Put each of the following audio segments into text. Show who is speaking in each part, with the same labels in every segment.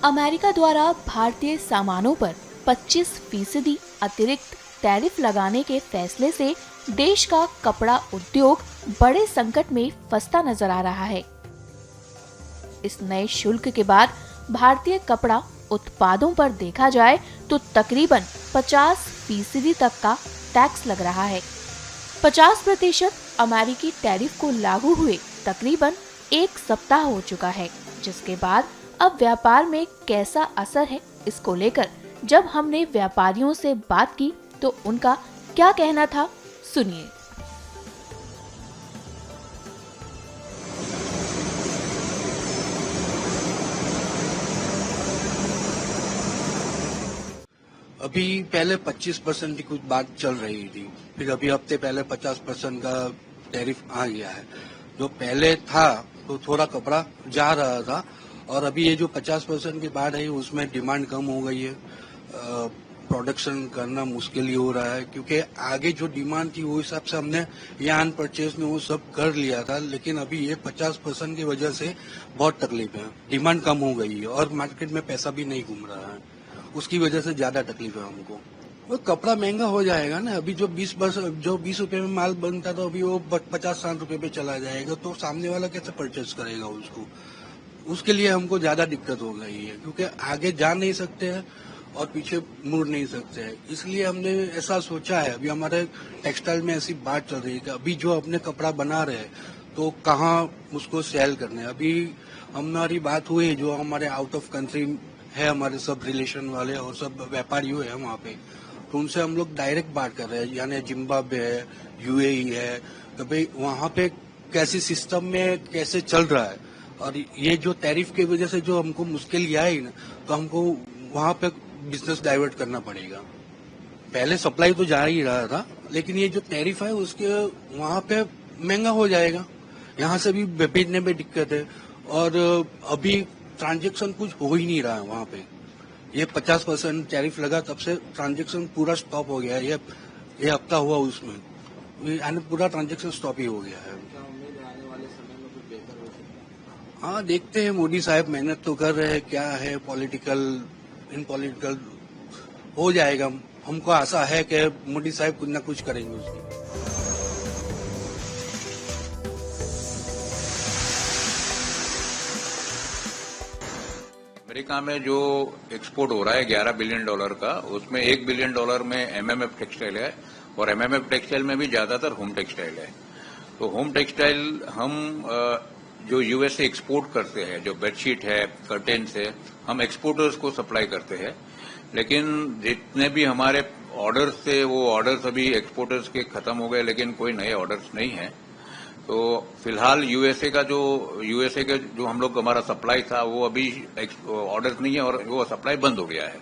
Speaker 1: America द्वारा भारतीय सामानों पर 25% अतिरिक्त टैरिफ लगाने के फैसले से देश का कपड़ा उद्योग बड़े संकट में फंसता नजर आ रहा है। इस नए शुल्क के बाद भारतीय कपड़ा उत्पादों पर देखा जाए तो तकरीबन 50% तक का टैक्स लग रहा है। 50% अमेरिकी टैरिफ को लागू हुए तकरीबन एक सप्ताह हो चुका है, जिसके बाद अब व्यापार में कैसा असर है इसको लेकर जब हमने व्यापारियों से बात की तो उनका क्या कहना था, सुनिए।
Speaker 2: अभी पहले 25% की कुछ बात चल रही थी, फिर अभी हफ्ते पहले 50% का टैरिफ आ गया है। जो पहले था तो थोड़ा कपड़ा जा रहा था और अभी ये जो 50% की बात है उसमें डिमांड कम हो गई है। प्रोडक्शन करना मुश्किल ही हो रहा है क्योंकि आगे जो डिमांड थी वो हिसाब से हमने यहाँ परचेज में वो सब कर लिया था, लेकिन अभी ये 50% की वजह से बहुत तकलीफ है। डिमांड कम हो गई है और मार्केट में पैसा भी नहीं घूम रहा है, उसकी वजह से ज्यादा तकलीफ है हमको। वो कपड़ा महंगा हो जाएगा ना। अभी जो 20 रुपए में माल बनता था अभी वो 50-60 रुपए पे चला जाएगा, तो सामने वाला कैसे परचेज करेगा उसको। उसके लिए हमको ज्यादा दिक्कत हो गई है क्योंकि आगे जा नहीं सकते हैं और पीछे मुड़ नहीं सकते हैं। इसलिए हमने ऐसा सोचा है। अभी हमारे टेक्सटाइल में ऐसी बात चल रही है कि अभी जो अपने कपड़ा बना रहे हैं तो कहाँ उसको सेल करना है। अभी हमारी बात हुई जो हमारे आउट ऑफ कंट्री है, हमारे सब रिलेशन वाले और सब व्यापारी है वहाँ पे, तो उनसे हम लोग डायरेक्ट बात कर रहे हैं। यानी जिम्बाब्वे है, यूएई है, तो भाई वहाँ पे कैसे सिस्टम में कैसे चल रहा है और ये जो टैरिफ की वजह से जो हमको मुश्किल आई ना, तो हमको वहाँ पे बिजनेस डाइवर्ट करना पड़ेगा। पहले सप्लाई तो जा ही रहा था, लेकिन ये जो टैरिफ है उसके वहाँ पे महंगा हो जाएगा। यहाँ से भी भेजने में दिक्कत है और अभी ट्रांजैक्शन कुछ हो ही नहीं रहा है वहाँ पे। ये 50% टैरिफ लगा तब से ट्रांजैक्शन पूरा स्टॉप हो गया है। ये हफ्ता हुआ उसमें, यानी पूरा ट्रांजैक्शन स्टॉप ही हो गया है। हाँ, देखते हैं। मोदी साहब मेहनत तो कर रहे हैं, क्या है इन पॉलिटिकल हो जाएगा। हमको आशा है कि मोदी साहब कुछ न कुछ करेंगे उसकी।
Speaker 3: अमेरिका में जो एक्सपोर्ट हो रहा है $11 बिलियन का, उसमें $1 बिलियन में एमएमएफ टेक्सटाइल है और एमएमएफ टेक्सटाइल में भी ज्यादातर होम टेक्सटाइल है। तो होम टेक्सटाइल हम जो यूएस से एक्सपोर्ट करते हैं, जो बेडशीट है, कर्टेन्स है, हम एक्सपोर्टर्स को सप्लाई करते हैं। लेकिन जितने भी हमारे ऑर्डर्स थे वो ऑर्डर्स अभी एक्सपोर्टर्स के खत्म हो गए, लेकिन कोई नए ऑर्डर्स नहीं है। तो फिलहाल यूएसए का जो हम लोग हमारा सप्लाई था वो अभी ऑर्डर नहीं है और वो सप्लाई बंद हो गया है।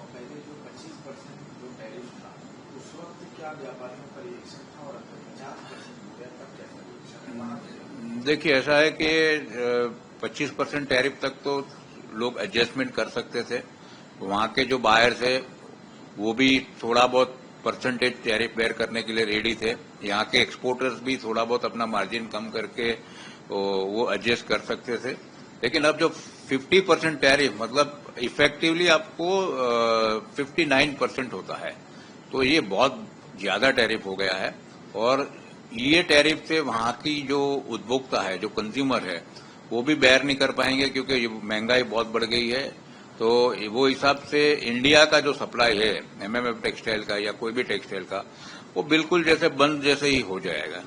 Speaker 4: पहले जो 25% जो टैरिफ था उस वक्त क्या व्यापारियों का रिएक्शन था और 50% हो गया तब कैसा?
Speaker 3: देखिए, ऐसा है कि 25% टैरिफ तक तो लोग एडजस्टमेंट कर सकते थे। वहां के जो बायर्स है वो भी थोड़ा बहुत परसेंटेज टैरिफ बेयर करने के लिए रेडी थे। यहाँ के एक्सपोर्टर्स भी थोड़ा बहुत अपना मार्जिन कम करके वो एडजस्ट कर सकते थे। लेकिन अब जो 50% टैरिफ मतलब इफेक्टिवली आपको 59% होता है, तो ये बहुत ज्यादा टैरिफ हो गया है। और ये टैरिफ से वहां की जो उपभोक्ता है, जो कंज्यूमर है, वो भी बेयर नहीं कर पाएंगे क्योंकि महंगाई बहुत बढ़ गई है। तो वो हिसाब से इंडिया का जो सप्लाई है एमएमएफ टेक्सटाइल का या कोई भी टेक्सटाइल का, वो बिल्कुल जैसे बंद जैसे ही हो जाएगा।